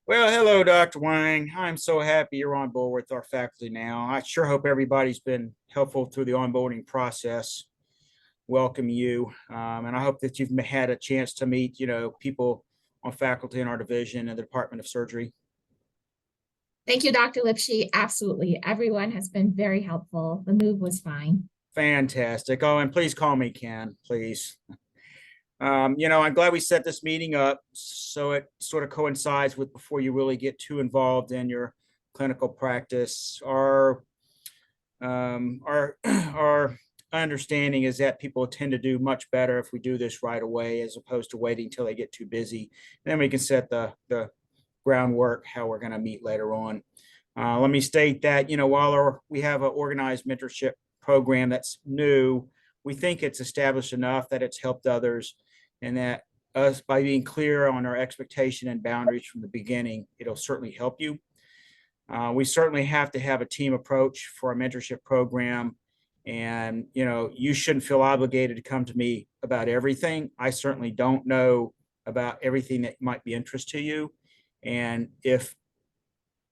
Well, hello, Dr. Wang. I'm so happy you're on board with our faculty now. I sure hope everybody's been helpful through the onboarding process. Welcome you. And I hope that you've had a chance to meet, people on faculty in our division and the Department of Surgery. Thank you, Dr. Lipsky. Absolutely. Everyone has been very helpful. The move was fine. Fantastic. Oh, and please call me Ken, please. I'm glad we set this meeting up so it sort of coincides with before you really get too involved in your clinical practice. Our understanding is that people tend to do much better if we do this right away, as opposed to waiting until they get too busy. And then we can set the groundwork how we're going to meet later on. Let me state that, while we have an organized mentorship program that's new, we think it's established enough that it's helped others, and that us, by being clear on our expectation and boundaries from the beginning, it'll certainly help you. We certainly have to have a team approach for our mentorship program. And, you shouldn't feel obligated to come to me about everything. I certainly don't know about everything that might be interest to you. And if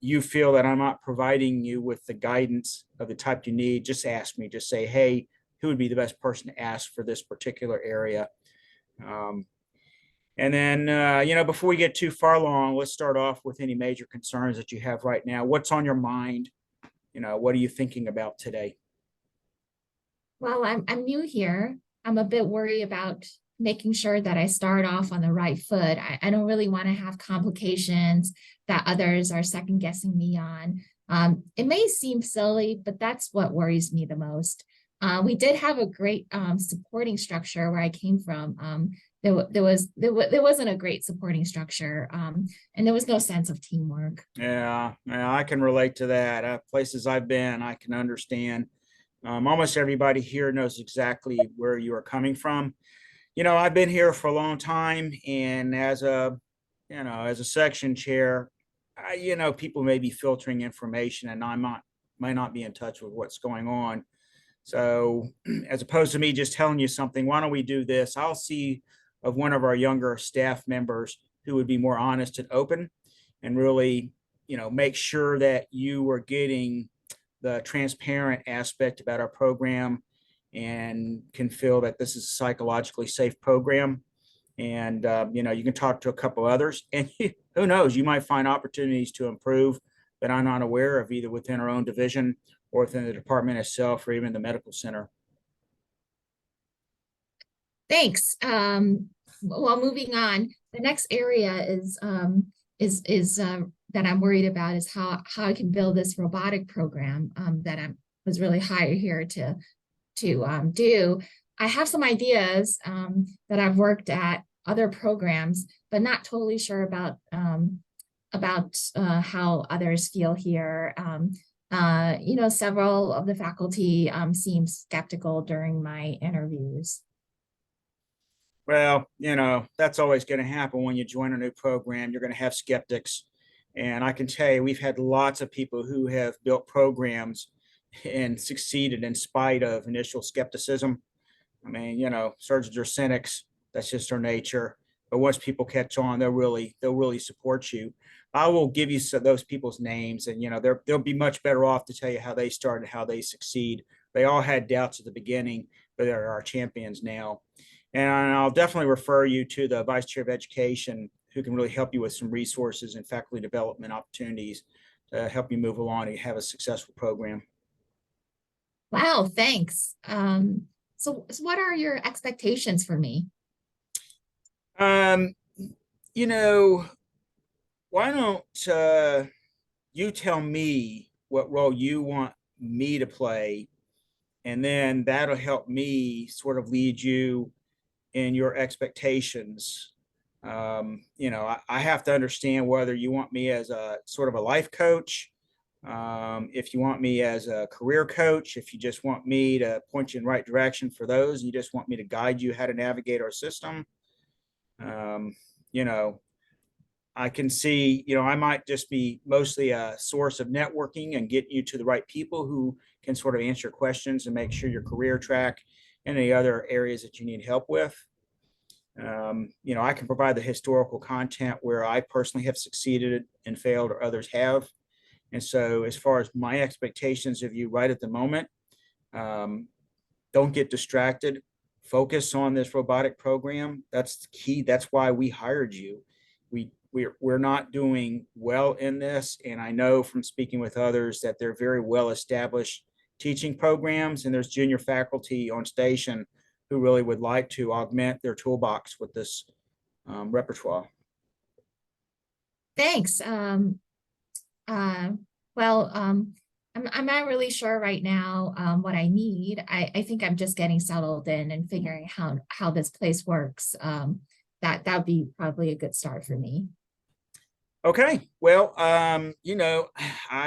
you feel that I'm not providing you with the guidance of the type you need, just ask me. Just say, hey, who would be the best person to ask for this particular area? And then, before we get too far along, let's start off with any major concerns that you have right now. What's on your mind? What are you thinking about today? Well, I'm new here. I'm a bit worried about making sure that I start off on the right foot. I don't really want to have complications that others are second guessing me on. It may seem silly, but that's what worries me the most. We did have a great supporting structure where I came from. There wasn't a great supporting structure, and there was no sense of teamwork. Yeah, I can relate to that. Places I've been, I can understand. Almost everybody here knows exactly where you are coming from. I've been here for a long time, and as a section chair, people may be filtering information, and might not be in touch with what's going on. So, as opposed to me just telling you something, why don't we do this? I'll see of one of our younger staff members who would be more honest and open, and really, make sure that you are getting the transparent aspect about our program and can feel that this is a psychologically safe program. And, you can talk to a couple others, and who knows, you might find opportunities to improve that I'm not aware of, either within our own division or within the department itself, or even the medical center. Thanks. Well, moving on, the next area is that I'm worried about is how I can build this robotic program that I was really hired here to do. I have some ideas that I've worked at other programs, but not totally sure about how others feel here. Several of the faculty seemed skeptical during my interviews. Well, that's always going to happen when you join a new program. You're going to have skeptics. And I can tell you, we've had lots of people who have built programs and succeeded in spite of initial skepticism. I mean, surgeons are cynics. That's just their nature. But once people catch on, they'll really support you. I will give you those people's names, and they'll be much better off to tell you how they started, how they succeed. They all had doubts at the beginning, but they're our champions now. And I'll definitely refer you to the Vice Chair of Education, who can really help you with some resources and faculty development opportunities to help you move along and have a successful program. Wow, thanks. So what are your expectations for me? Um, why don't you tell me what role you want me to play, and then that'll help me sort of lead you in your expectations. I have to understand whether you want me as a sort of a life coach, if you want me as a career coach, if you just want me to point you in the right direction for those, you just want me to guide you how to navigate our system. Um, you know, I can see, I might just be mostly a source of networking and get you to the right people who can sort of answer questions and make sure your career track and any other areas that you need help with. I can provide the historical content where I personally have succeeded and failed or others have. And so as far as my expectations of you right at the moment, um, don't get distracted. Focus on this robotic program. That's the key. That's why we hired you. We're not doing well in this. And I know from speaking with others that they're very well established teaching programs, and there's junior faculty on station who really would like to augment their toolbox with this repertoire. Thanks. Uh, well, I'm not really sure right now what I need. I think I'm just getting settled in and figuring how this place works. That would be probably a good start for me. Okay, well, I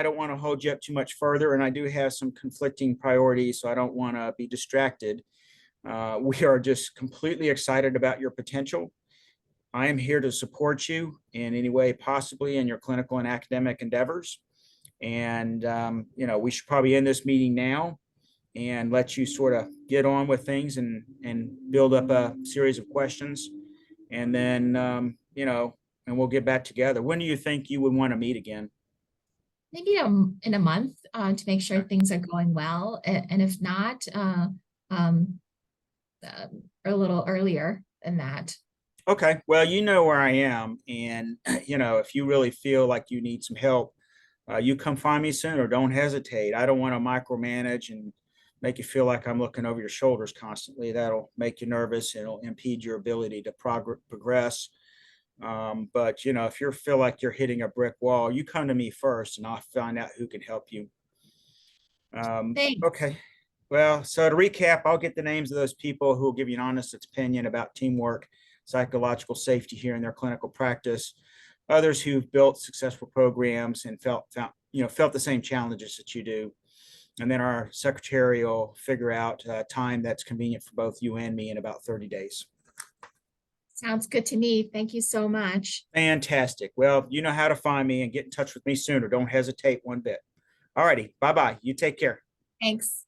don't want to hold you up too much further, and I do have some conflicting priorities, so I don't want to be distracted. We are just completely excited about your potential. I am here to support you in any way possibly in your clinical and academic endeavors. And, we should probably end this meeting now and let you sort of get on with things and build up a series of questions. And then, and we'll get back together. When do you think you would want to meet again? Maybe in a month to make sure things are going well. And if not, a little earlier than that. Okay, well, you know where I am. And, if you really feel like you need some help, you come find me soon or don't hesitate. I don't want to micromanage and make you feel like I'm looking over your shoulders constantly. That'll make you nervous. It'll impede your ability to progress. But if you feel like you're hitting a brick wall, you come to me first and I'll find out who can help you. Thanks. Okay. Well, so to recap, I'll get the names of those people who will give you an honest opinion about teamwork, psychological safety here in their clinical practice. Others who've built successful programs and felt the same challenges that you do. And then our secretary will figure out a time that's convenient for both you and me in about 30 days. Sounds good to me. Thank you so much. Fantastic. Well, you know how to find me and get in touch with me sooner. Don't hesitate one bit. All righty. Bye-bye. You take care. Thanks.